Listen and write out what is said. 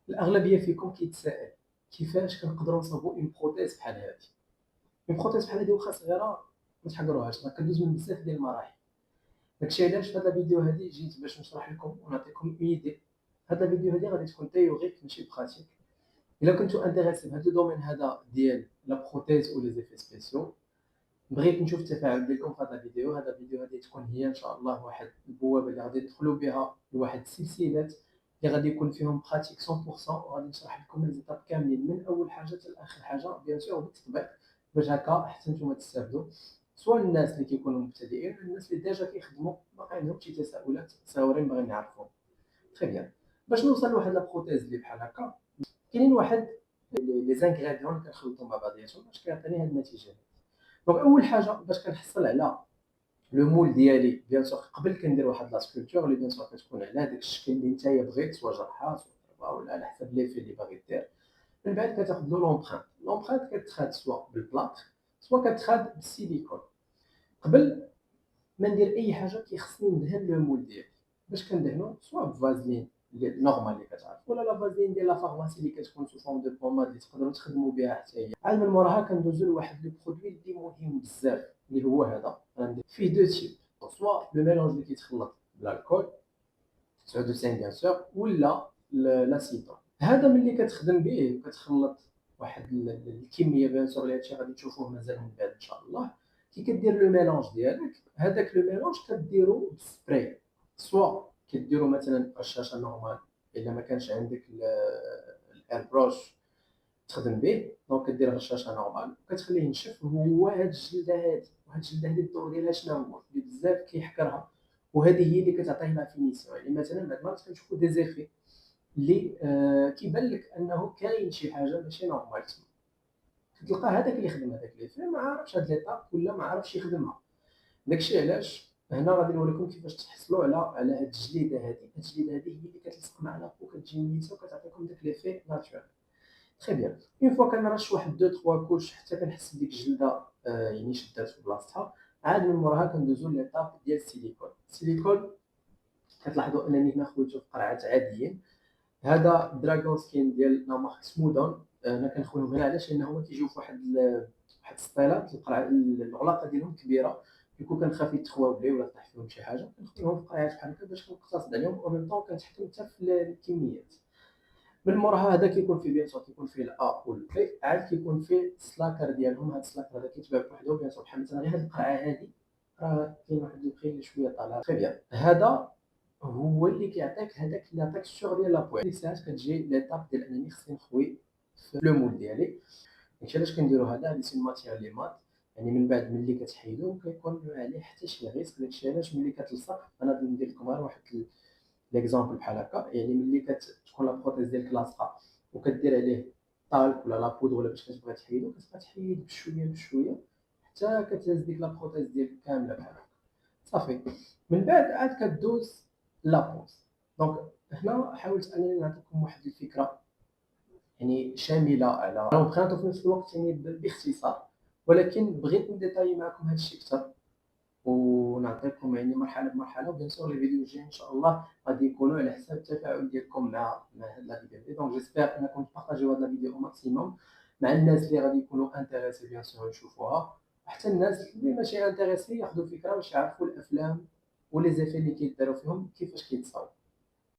الأغلبية فيكم كيتسائل كيفاش كنقدروا نصاوبوا اون بروتيز بحال هادي. اون بروتيز بحال هادي واخا صغيرة ما تحقروهاش، راه كدوز من بزاف ديال المراحل. داكشي علاش في هاد الفيديو هادي جيت باش نشرح لكم ونعطيكم اون ايدي. هاد الفيديو هادي غادي تكون تيوريك ماشي براتيك. الا كنتو انتريسي بهاد الدومين هذا ديال لا بروتيز و لي زيفي سبيسيو، بغيت نشوف التفاعل ديالكم في هذا الفيديو. هذا الفيديو غادي تكون هي ان شاء الله واحد البوابه اللي غادي تدخلوا بها لواحد السلسلات اللي غادي يكون فيهم براتيك 100%، وغادي نشرح لكم لي زيتاب كاملين من اول حاجه حتى لاخر حاجه، بيان سور بالتطبيق، باش هكا حتى نتوما تستافدوا، سواء الناس اللي كيكونوا مبتدئين ولا الناس اللي ديجا كيخدموا باقي عندهم شي تساؤلات صغيرين باغيين يعرفوهم. تري بيان. باش نوصل لواحد لا بروتيز اللي بحال هكا، كاينين واحد لي زانغريديون اللي كنخلطوا مع بعضياتهم باش كيعطيني هاد النتيجه. دونك اول حاجه باش كنحصل على لو مول ديالي، بيان سور قبل كندير واحد لا سكولبتور اللي بيان سور كتكون على داك الشكل اللي نتايا بغيت، سوا جرحه سوا ولا على حسب ليفي اللي باغي دير. من بعد كتاخذ له لومبرانت كتخاد سوا بالبلاط سوا كتخاد بالسيليكون. قبل ما ندير اي حاجه كيخصني ندهن لو مول ديالي. باش كندهنو سوا بفازلين اللي نورمال اللي كتعرف، ولا لا فازلين ديال لا فارماسي اللي كتكون سو فورم دو بوماد اللي تقدروا تخدموا بها حتى هي. عاد من موراها كندوزو لواحد لو برودوي اللي مهم بزاف اللي هو هذا. غندير فيه دو تيب، سوا لو ميلونج اللي كيتخلط بالالكول 99 بيان سور، ولا لاسيتون. هذا ملي كتخدم به وكتخلط واحد الكميه، بيان سور اللي هادشي غادي تشوفوه مازال من بعد ان شاء الله. كي كدير لو ميلونج ديالك، هذاك لو ميلونج كديرو بالسبراي، سوا كديرو مثلا رشاشه نورمال الا ما كانش عندك الاير بروش تخدم به، دونك كدير رشاشه نورمال وكتخليه ينشف. هو هاد الجلده هادي وهاد الجلده هادي الدور ديالها شنو هو اللي بزاف كيحكرها، وهذه هي اللي كتعطيه لا فينيسيون. يعني مثلا بعض المرات كنشوفوا دي زيفي اللي كيبان لك انه كاين شي حاجه ماشي نورمال تما، كتلقى هذاك اللي خدم هذاك لي في ما عارفش هاد ليطاب ولا ما عارفش يخدمها. داكشي علاش هنا غادي نوريكم كيفاش تحصلوا على هاد الجليده هادي. هاد الجليده هادي هي اللي كتلصق مع لاكو، كتجي نيته وكتعطيكم داك ليفي ناتشورال. تري بيان. اون فوا كنرش واحد دو تخوا كوش حتى كنحس بديك الجلده يعني شدات في بلاصتها، عاد من موراها كندوزو ليطاب ديال السيليكون. السيليكون كتلاحظوا انني هنا خويتو في قرعات عاديين. هذا دراغون سكين ديال لا مارك سمودون. انا كنخويهم غير علاش لان هما كيجيو في واحد السطيلات القرعه العلاقه ديالهم كبيره، كيكون كنخاف يتخواو بلي ولا طيح فيهم شي حاجه، كنخويهم في قرعات بحال هكا باش كنقتصد عليهم او ميم طون كنتحكم حتى في الكميات. من موراها هذا كيكون فيه بيان سور كيكون فيه الا والبي، عاد كيكون فيه السلاكر ديالهم. هذا السلاكر هذا كيتباع بوحدو بيان سور، بحال مثلا غير هذه القرعه هذه راه كاين واحد البري اللي شويه طالع. تري بيان. هذا هو اللي كيعطيك هذاك لا تيكستور ديال لابويل. ديك الساعات كتجي ليطاب ديال انني خصني نخوي في لو مول ديالي. داكشي علاش كنديرو هذا سي ماتيير لي مات، يعني من بعد ملي كتحيدو كيكون عليه حتى شي غيسك. داكشي علاش ملي كتلصق، انا غادي ندير لكم غير واحد ليكزامبل بحال هكا. يعني ملي كتكون لا بروتيز ديالك لاصقه وكدير عليه طالك ولا لا بودر ولا باش كتبغي تحيدو، كتبقى تحيد بشويه بشويه حتى كتهز ديك لا بروتيز ديالك كامله بحال هكا. صافي. من بعد عاد كدوز لابوز. دونك هنا حاولت انني نعطيكم واحد الفكره يعني شامله على لومبرانت وفي نفس الوقت يعني باختصار، ولكن بغيت نديتاي معكم هذا الشيء اكثر ونعطيكم يعني مرحله بمرحله. وبيان سور لي فيديو الجايين ان شاء الله غادي يكونوا على حساب التفاعل ديالكم مع هاد لا فيديو. دونك جيسبر انكم تبارطاجيو هاد لا فيديو او ماكسيموم مع الناس اللي غادي يكونوا انتريسي بيان سور يشوفوها، وحتى الناس اللي ماشي انتريسي ياخذوا فكره باش يعرفوا الافلام ولي زيفي اللي كيداروا فيهم كيفاش كيتصاوب.